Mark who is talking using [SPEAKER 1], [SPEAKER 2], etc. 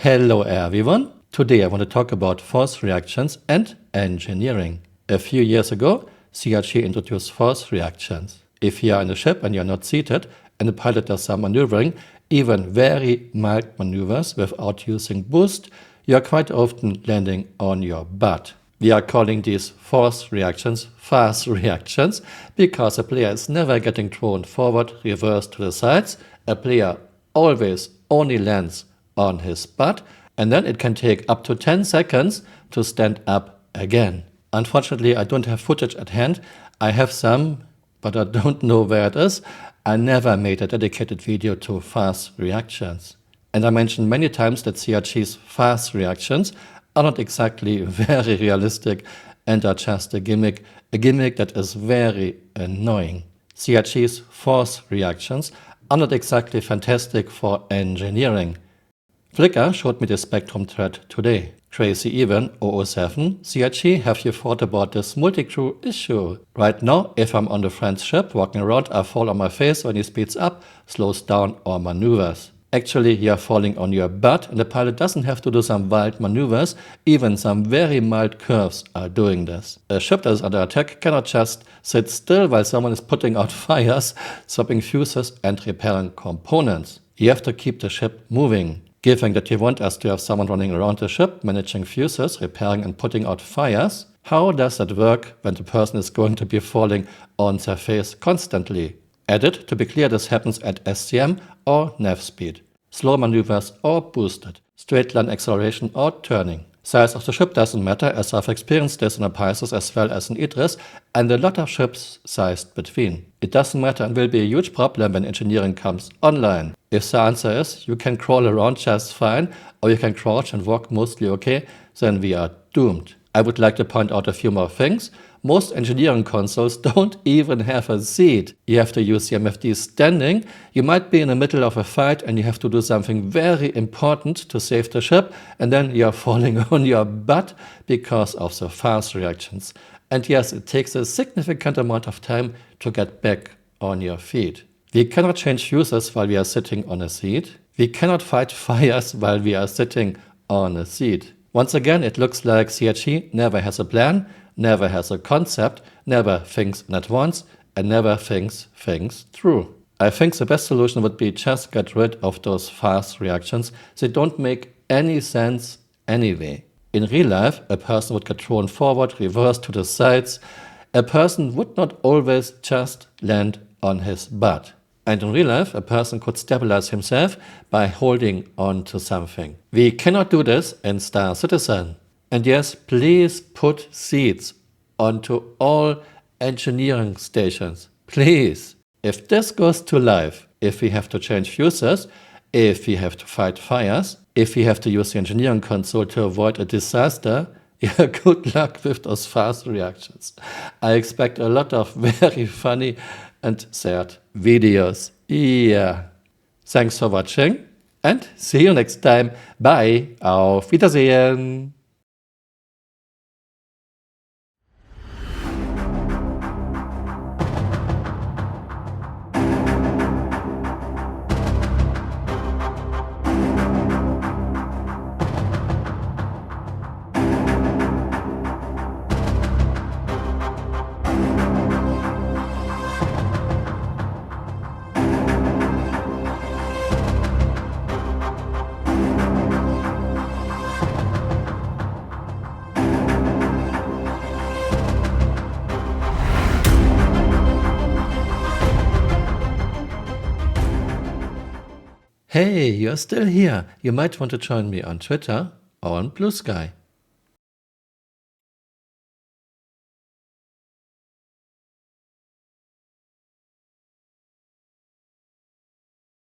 [SPEAKER 1] Hello everyone! Today I want to talk about force reactions and engineering. A few years ago, CRT introduced force reactions. If you are in a ship and you are not seated and the pilot does some maneuvering, even very mild maneuvers without using boost, you are quite often landing on your butt. We are calling these force reactions fast reactions because a player is never getting thrown forward, reversed to the sides. A player always only lands on his butt, and then it can take up to 10 seconds to stand up again. Unfortunately, I don't have footage at hand. I have some, but I don't know where it is. I never made a dedicated video to fast reactions. And I mentioned many times that CRT's fast reactions are not exactly very realistic and are just a gimmick that is very annoying. CRT's force reactions are not exactly fantastic for engineering. Flickr showed me the Spectrum thread today. Crazy Even 007, CRT, have you thought about this multi-crew issue? Right now, if I'm on the friend's ship walking around, I fall on my face when he speeds up, slows down or maneuvers. Actually, you are falling on your butt and the pilot doesn't have to do some wild maneuvers, even some very mild curves are doing this. A ship that is under attack cannot just sit still while someone is putting out fires, swapping fuses and repairing components. You have to keep the ship moving. Given that you want us to have someone running around the ship, managing fuses, repairing and putting out fires, how does that work when the person is going to be falling on their face constantly? Added, to be clear, this happens at SCM or nav speed, slow maneuvers or boosted, straight line acceleration or turning. Size of the ship doesn't matter, as I've experienced this in a Pisces as well as in Idris, and a lot of ships sized between. It doesn't matter and will be a huge problem when engineering comes online. If the answer is you can crawl around just fine, or you can crouch and walk mostly okay, then we are doomed. I would like to point out a few more things. Most engineering consoles don't even have a seat. You have to use the MFD standing. You might be in the middle of a fight and you have to do something very important to save the ship, and then you are falling on your butt because of the fast reactions. And yes, it takes a significant amount of time to get back on your feet. We cannot change fuses while we are sitting on a seat. We cannot fight fires while we are sitting on a seat. Once again, it looks like CRT never has a plan, never has a concept, never thinks in advance, and never thinks things through. I think the best solution would be just get rid of those fast reactions. They don't make any sense anyway. In real life, a person would get thrown forward, reversed to the sides. A person would not always just land on his butt. And in real life, a person could stabilize himself by holding on to something. We cannot do this in Star Citizen. And yes, please put seats onto all engineering stations. Please. If this goes to life, if we have to change fuses, if we have to fight fires, if we have to use the engineering console to avoid a disaster, yeah, good luck with those fast reactions. I expect a lot of very funny and sad videos. Yeah. Thanks for watching and see you next time. Bye. Auf Wiedersehen. Hey, you're still here. You might want to join me on Twitter or on Blue Sky.